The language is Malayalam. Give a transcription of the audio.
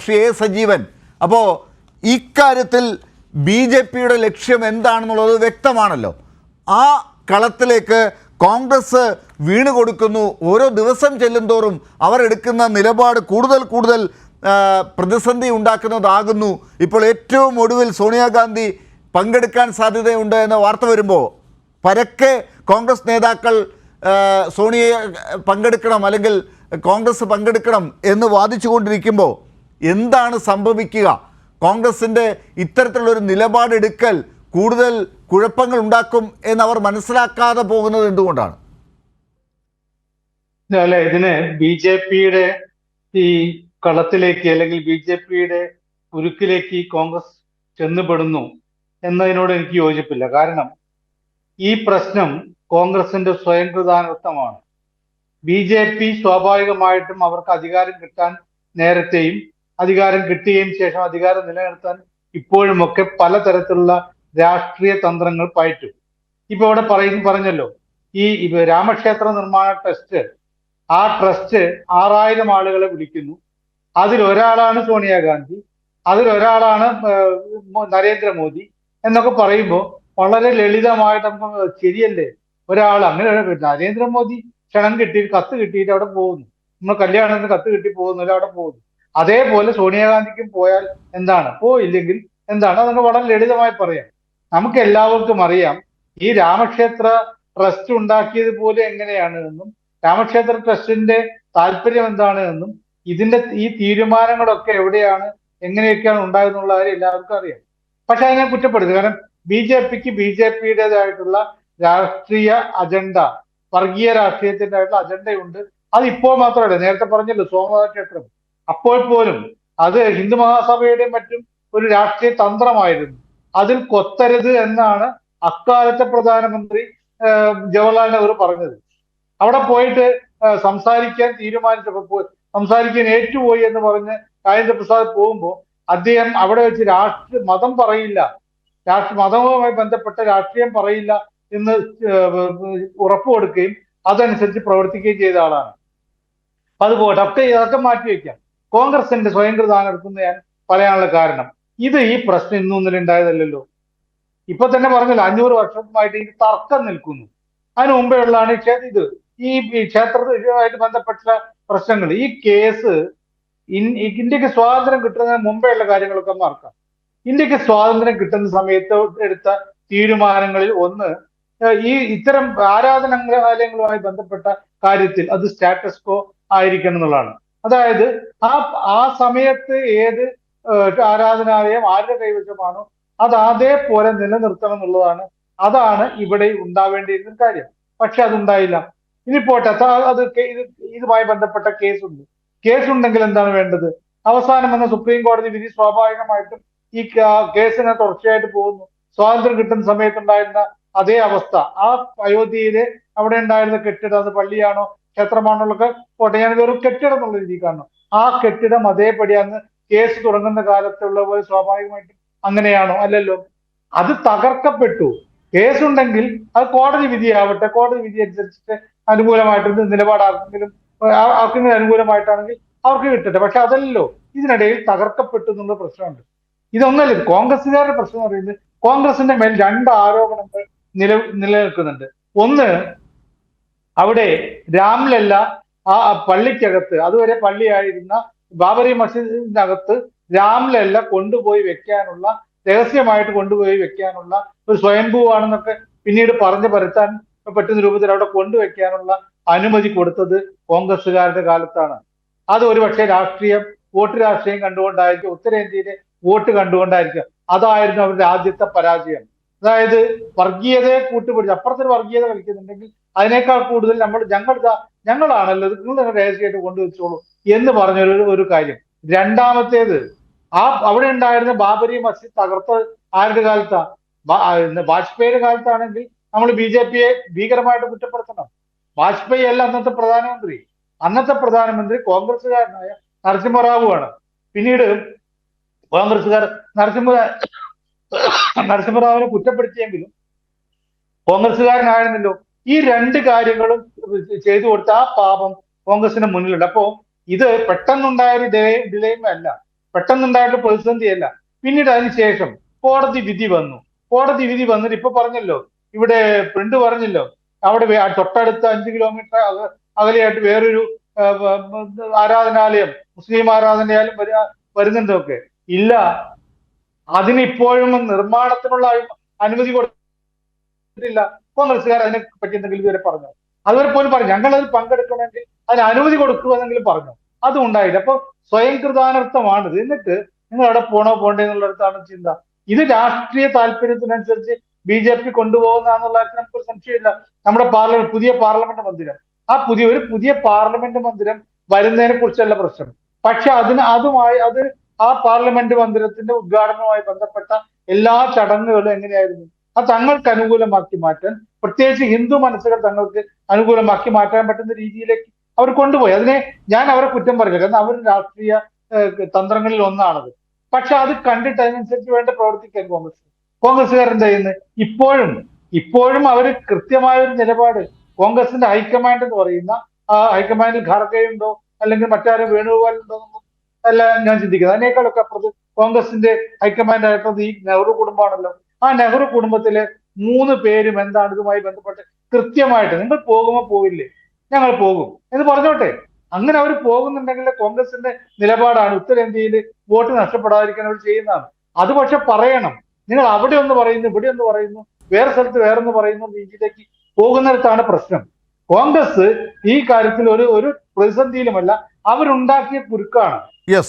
ശ്രീ എ സജീവൻ, അപ്പോൾ ഇക്കാര്യത്തിൽ ബി ജെ പിയുടെ ലക്ഷ്യം എന്താണെന്നുള്ളത് വ്യക്തമാണല്ലോ. ആ കളത്തിലേക്ക് കോൺഗ്രസ് വീണുകൊടുക്കുന്നു. ഓരോ ദിവസം ചെല്ലുന്തോറും അവർ എടുക്കുന്ന നിലപാട് കൂടുതൽ കൂടുതൽ പ്രതിസന്ധി ഉണ്ടാക്കുന്നതാകുന്നു. ഇപ്പോൾ ഏറ്റവും ഒടുവിൽ സോണിയാഗാന്ധി പങ്കെടുക്കാൻ സാധ്യതയുണ്ട് എന്ന വാർത്ത വരുമ്പോൾ പരക്കെ കോൺഗ്രസ് നേതാക്കൾ സോണിയ പങ്കെടുക്കണം അല്ലെങ്കിൽ കോൺഗ്രസ് പങ്കെടുക്കണം എന്ന് വാദിച്ചു കൊണ്ടിരിക്കുമ്പോൾ എന്താണ് സംഭവിക്കുക? കോൺഗ്രസിൻ്റെ ഇത്തരത്തിലുള്ളൊരു നിലപാടെടുക്കൽ കൂടുതൽ കുഴപ്പങ്ങൾ ഉണ്ടാക്കും എന്നവർ മനസ്സിലാക്കാതെ പോകുന്നത് എന്തുകൊണ്ടാണ്? അല്ല, ഇതിന് ബി ജെ പിയുടെ ഈ കളത്തിലേക്ക് അല്ലെങ്കിൽ ബി ജെ പിയുടെ ഉരുക്കിലേക്ക് കോൺഗ്രസ് ചെന്നുപെടുന്നു എന്നതിനോട് എനിക്ക് യോജിപ്പില്ല. കാരണം ഈ പ്രശ്നം കോൺഗ്രസിന്റെ സ്വയം കൃതാനർത്ഥമാണ്. ബി ജെ പി സ്വാഭാവികമായിട്ടും അവർക്ക് അധികാരം കിട്ടാൻ നേരത്തെയും അധികാരം കിട്ടുകയും ശേഷം അധികാരം നിലനിർത്താൻ ഇപ്പോഴുമൊക്കെ പലതരത്തിലുള്ള രാഷ്ട്രീയ തന്ത്രങ്ങൾ പയറ്റും. ഇപ്പൊ ഇവിടെ പറഞ്ഞല്ലോ, ഈ രാമക്ഷേത്ര നിർമ്മാണ ട്രസ്റ്റ്, ആ ട്രസ്റ്റ് 6000 ആളുകളെ വിളിക്കുന്നു. അതിലൊരാളാണ് സോണിയാഗാന്ധി, അതിലൊരാളാണ് നരേന്ദ്രമോദി എന്നൊക്കെ പറയുമ്പോൾ വളരെ ലളിതമായിട്ട് നമുക്ക് ശരിയല്ലേ? ഒരാൾ അങ്ങനെ നരേന്ദ്രമോദി ക്ഷണം കിട്ടിയിട്ട് കത്ത് കിട്ടിയിട്ട് അവിടെ പോകുന്നു, നമ്മൾ കല്യാണത്തിന് കത്ത് കിട്ടി പോകുന്നില്ല, അവിടെ പോകുന്നു. അതേപോലെ സോണിയാഗാന്ധിക്കും പോയാൽ എന്താണ്, പോയില്ലെങ്കിൽ എന്താണ്, അതൊക്കെ വളരെ ലളിതമായി പറയാം. നമുക്ക് എല്ലാവർക്കും അറിയാം ഈ രാമക്ഷേത്ര ട്രസ്റ്റ് ഉണ്ടാക്കിയത് പോലെ എങ്ങനെയാണ് എന്നും രാമക്ഷേത്ര ട്രസ്റ്റിന്റെ താല്പര്യം എന്താണ് എന്നും ഈ തീരുമാനങ്ങളൊക്കെ എവിടെയാണ് എങ്ങനെയൊക്കെയാണ് ഉണ്ടാകുന്നുള്ള കാര്യം എല്ലാവർക്കും അറിയാം. പക്ഷെ അതിനെ കുറ്റപ്പെടുത്തുക, കാരണം ബി ജെ പിയുടേതായിട്ടുള്ള രാഷ്ട്രീയ അജണ്ട, വർഗീയ രാഷ്ട്രീയത്തിൻ്റെതായിട്ടുള്ള അജണ്ടയുണ്ട്. അത് ഇപ്പോൾ മാത്രമല്ല, നേരത്തെ പറഞ്ഞല്ലോ സോമനാഥ ക്ഷേത്രം, അപ്പോൾ പോലും അത് ഹിന്ദു മഹാസഭയുടെയും മറ്റും ഒരു രാഷ്ട്രീയ തന്ത്രമായിരുന്നു. അതിൽ കൊത്തരുത് എന്നാണ് അക്കാലത്തെ പ്രധാനമന്ത്രി ജവഹർലാൽ നെഹ്റു പറഞ്ഞത്. അവിടെ പോയിട്ട് സംസാരിക്കാൻ തീരുമാനിച്ചപ്പോൾ, സംസാരിക്കാൻ ഏറ്റുപോയി എന്ന് പറഞ്ഞ് രാജേന്ദ്ര പ്രസാദ് പോകുമ്പോൾ അദ്ദേഹം അവിടെ വെച്ച് മതം പറയില്ല, മതവുമായി ബന്ധപ്പെട്ട രാഷ്ട്രീയം പറയില്ല എന്ന് ഉറപ്പ് കൊടുക്കുകയും അതനുസരിച്ച് പ്രവർത്തിക്കുകയും ചെയ്ത ആളാണ്. അതുപോലെ ഇതൊക്കെ മാറ്റിവെക്കാം. കോൺഗ്രസിന്റെ സ്വയം കൃതാനർത്ഥം ഞാൻ പറയാനുള്ള കാരണം, ഈ പ്രശ്നം ഇന്നൊന്നിൽ ഉണ്ടായതല്ലല്ലോ. ഇപ്പൊ തന്നെ പറഞ്ഞല്ലോ 500 വർഷമായിട്ട് ഈ തർക്കം നിൽക്കുന്നു. അതിനു മുമ്പേ ഉള്ളതാണ് ഇത് ഈ ക്ഷേത്രവുമായിട്ട് ബന്ധപ്പെട്ട പ്രശ്നങ്ങൾ. ഈ കേസ് ഇന്ത്യക്ക് സ്വാതന്ത്ര്യം കിട്ടുന്നതിന് മുമ്പേ ഉള്ള കാര്യങ്ങളൊക്കെ മറക്കാം. ഇന്ത്യക്ക് സ്വാതന്ത്ര്യം കിട്ടുന്ന സമയത്ത് എടുത്ത തീരുമാനങ്ങളിൽ ഒന്ന് ഇത്തരം ആരാധനാലയങ്ങളുമായി ബന്ധപ്പെട്ട കാര്യത്തിൽ അത് സ്റ്റാറ്റസ് കോ ആയിരിക്കണം എന്നുള്ളതാണ്. അതായത് ആ സമയത്ത് ഏത് ആരാധനാലയം ആരുടെ കൈവശമാണോ അത് അതേപോലെ നിലനിർത്തണം എന്നുള്ളതാണ്. അതാണ് ഇവിടെ ഉണ്ടാവേണ്ടിയിരുന്ന കാര്യം. പക്ഷെ അതുണ്ടായില്ല. ഇനി പോട്ടെ, ഇതുമായി ബന്ധപ്പെട്ട കേസുണ്ടെങ്കിൽ എന്താണ് വേണ്ടത്? അവസാനം വന്ന സുപ്രീം കോടതി വിധി സ്വാഭാവികമായിട്ടും ഈ കേസിനെ തുടർച്ചയായിട്ട് പോകുന്നു. സ്വാതന്ത്ര്യം കിട്ടുന്ന സമയത്തുണ്ടായിരുന്ന അതേ അവസ്ഥ, ആ അയോധ്യയിലെ അവിടെ ഉണ്ടായിരുന്ന കെട്ടിടം, അത് പള്ളിയാണോ ക്ഷേത്രമാണോന്നൊക്കെ പോട്ടെ, ഞാനിത് ഒരു കെട്ടിടം എന്നുള്ള രീതി കാണണം. ആ കെട്ടിടം അതേപടി അന്ന് കേസ് തുടങ്ങുന്ന കാലത്തുള്ള പോലെ സ്വാഭാവികമായിട്ടും അങ്ങനെയാണോ? അല്ലല്ലോ. അത് തകർക്കപ്പെട്ടു. കേസുണ്ടെങ്കിൽ അത് കോടതി വിധിയാവട്ടെ, കോടതി വിധി അനുസരിച്ചിട്ട് അനുകൂലമായിട്ട് നിലപാടാർക്കെങ്കിലും അനുകൂലമായിട്ടാണെങ്കിൽ അവർക്ക് കിട്ടട്ടെ. പക്ഷെ അതല്ലല്ലോ, ഇതിനിടയിൽ തകർക്കപ്പെട്ടു എന്നുള്ള പ്രശ്നമുണ്ട്. ഇതൊന്നല്ല കോൺഗ്രസുകാരുടെ പ്രശ്നം എന്ന് പറയുന്നത്. കോൺഗ്രസിന്റെ മേൽ 2 ആരോപണങ്ങൾ നിലനിൽക്കുന്നുണ്ട്. ഒന്ന്, അവിടെ രാംലല്ല ആ പള്ളിക്കകത്ത്, അതുവരെ പള്ളിയായിരുന്ന ബാബറി മസ്ജിദിനകത്ത് രാംലല്ല കൊണ്ടുപോയി വെക്കാനുള്ള, രഹസ്യമായിട്ട് കൊണ്ടുപോയി വെക്കാനുള്ള ഒരു സ്വയംഭൂവാണെന്നൊക്കെ പിന്നീട് പറഞ്ഞു പരത്താൻ പറ്റുന്ന രൂപത്തിൽ അവിടെ കൊണ്ടുവെക്കാനുള്ള അനുമതി കൊടുത്തത് കോൺഗ്രസുകാരുടെ കാലത്താണ്. അത് ഒരുപക്ഷെ വോട്ട് രാഷ്ട്രീയം കണ്ടുകൊണ്ടായിരിക്കും, ഉത്തരേന്ത്യയിലെ വോട്ട് കണ്ടുകൊണ്ടായിരിക്കും. അതായിരുന്നു അവരുടെ ആദ്യത്തെ പരാജയം. അതായത് വർഗീയതയെ കൂട്ടുപിടിച്ച് അപ്പുറത്തൊരു വർഗീയത കളിക്കുന്നുണ്ടെങ്കിൽ അതിനേക്കാൾ കൂടുതൽ ഞങ്ങളാണല്ലോ നിങ്ങൾ രഹസ്യമായിട്ട് കൊണ്ടുവച്ചോളൂ എന്ന് പറഞ്ഞൊരു കാര്യം. രണ്ടാമത്തേത്, അവിടെ ഉണ്ടായിരുന്ന ബാബരി മസ്ജിദ് തകർത്ത് ആരുടെ കാലത്താ? വാജ്പേയിയുടെ കാലത്താണെങ്കിൽ നമ്മൾ ബി ജെ പിയെ ഭീകരമായിട്ട് കുറ്റപ്പെടുത്തണം. വാജ്പേയി അല്ല അന്നത്തെ പ്രധാനമന്ത്രി കോൺഗ്രസുകാരനായ നരസിംഹറാവു ആണ്. പിന്നീട് കോൺഗ്രസുകാർ നരസിംഹറാവുവിനെ കുറ്റപ്പെടുത്തിയെങ്കിലും കോൺഗ്രസുകാരനായിരുന്നല്ലോ. ഈ 2 കാര്യങ്ങളും ചെയ്തു കൊടുത്ത ആ പാപം കോൺഗ്രസിന് മുന്നിലുണ്ട്. അപ്പോ ഇത് പെട്ടെന്നുണ്ടായ ഒരു ഡിലേയും അല്ല. പെട്ടെന്നുണ്ടായിട്ട് പ്രതിസന്ധിയല്ല. പിന്നീട് അതിനുശേഷം കോടതി വിധി വന്നു. കോടതി വിധി വന്നിട്ട് ഇപ്പൊ പറഞ്ഞല്ലോ, ഇവിടെ പ്രിന്റ് പറഞ്ഞല്ലോ, അവിടെ തൊട്ടടുത്ത 5 കിലോമീറ്റർ അകലെയായിട്ട് വേറൊരു ആരാധനാലയം, മുസ്ലിം ആരാധനാലയം വരുന്നുണ്ടൊക്കെ. ഇല്ല, അതിനിപ്പോഴും നിർമ്മാണത്തിനുള്ള അനുമതി കൊടുത്തിട്ടില്ല. കോൺഗ്രസ്സുകാർ അതിനെ പറ്റി എന്തെങ്കിലും ഇതുവരെ പറഞ്ഞു? അതുവരെ പോലും പറഞ്ഞു ഞങ്ങൾ അതിൽ പങ്കെടുക്കണമെങ്കിൽ അതിന് അനുമതി കൊടുക്കുമെന്നെങ്കിലും പറഞ്ഞു. അതും ഉണ്ടായില്ല. അപ്പൊ സ്വയം കൃതാനർത്ഥമാണിത്. എന്നിട്ട് നിങ്ങൾ അവിടെ പോണോ പോണ്ടേ എന്നുള്ളിടത്താണ് ചിന്ത. ഇത് രാഷ്ട്രീയ താല്പര്യത്തിനനുസരിച്ച് BJP കൊണ്ടുപോകുന്നതെന്നുള്ള കാര്യത്തിൽ നമുക്കൊരു സംശയമില്ല. നമ്മുടെ പുതിയ പാർലമെന്റ് മന്ദിരം, ഒരു പുതിയ പാർലമെന്റ് മന്ദിരം വരുന്നതിനെ കുറിച്ചല്ല പ്രശ്നം. പക്ഷെ അത് ആ പാർലമെന്റ് മന്ദിരത്തിന്റെ ഉദ്ഘാടനവുമായി ബന്ധപ്പെട്ട എല്ലാ ചടങ്ങുകളും എങ്ങനെയായിരുന്നു? അത് തങ്ങൾക്ക് അനുകൂലമാക്കി മാറ്റാൻ, പ്രത്യേകിച്ച് ഹിന്ദു മനസ്സുകൾ തങ്ങൾക്ക് അനുകൂലമാക്കി മാറ്റാൻ പറ്റുന്ന രീതിയിലേക്ക് അവർ കൊണ്ടുപോയി. അതിനെ ഞാൻ അവരെ കുറ്റം പറയില്ല, കാരണം അവർ രാഷ്ട്രീയ തന്ത്രങ്ങളിൽ ഒന്നാണത്. പക്ഷെ അത് കണ്ടിട്ട് അതിനനുസരിച്ച് വേണ്ട പ്രവർത്തിക്കാൻ കോൺഗ്രസ്സുകാരെന്താ ചെയ്യുന്നത്? ഇപ്പോഴും അവർ കൃത്യമായ ഒരു നിലപാട്, കോൺഗ്രസിന്റെ ഹൈക്കമാൻഡ് എന്ന് പറയുന്ന ആ ഹൈക്കമാൻഡിൽ ഖാർഗെയുണ്ടോ അല്ലെങ്കിൽ മറ്റാരും വേണുഗോപാൽ ഉണ്ടോ എന്നൊന്നും അല്ല ഞാൻ ചിന്തിക്കുന്നത്. അതിനേക്കാളൊക്കെ അപ്പുറത്ത് കോൺഗ്രസിന്റെ ഹൈക്കമാൻഡ് ആയിട്ടുള്ളത് ഈ നെഹ്റു കുടുംബമാണല്ലോ. ആ നെഹ്റു കുടുംബത്തിലെ 3 പേരും എന്താണ് ഇതുമായി ബന്ധപ്പെട്ട് കൃത്യമായിട്ട്, നിങ്ങൾ പോകുമോ പോവില്ലേ, ഞങ്ങൾ പോകും എന്ന് പറഞ്ഞോട്ടെ. അങ്ങനെ അവർ പോകുന്നുണ്ടെങ്കിൽ കോൺഗ്രസിന്റെ നിലപാടാണ് ഉത്തരേന്ത്യയിൽ വോട്ട് നഷ്ടപ്പെടാതിരിക്കാൻ അവർ ചെയ്യുന്നതാണ്. അത് പക്ഷെ പറയണം. നിങ്ങൾ അവിടെ ഒന്ന് പറയുന്നു, ഇവിടെ ഒന്ന് പറയുന്നു, വേറെ സ്ഥലത്ത് വേറൊന്ന് പറയുന്നു രീതിയിലേക്ക് പോകുന്നിടത്താണ് പ്രശ്നം. കോൺഗ്രസ് ഈ കാര്യത്തിൽ ഒരു പ്രതിസന്ധിയിലുമല്ല, അവരുണ്ടാക്കിയ കുരുക്കാണ്. യെസ്.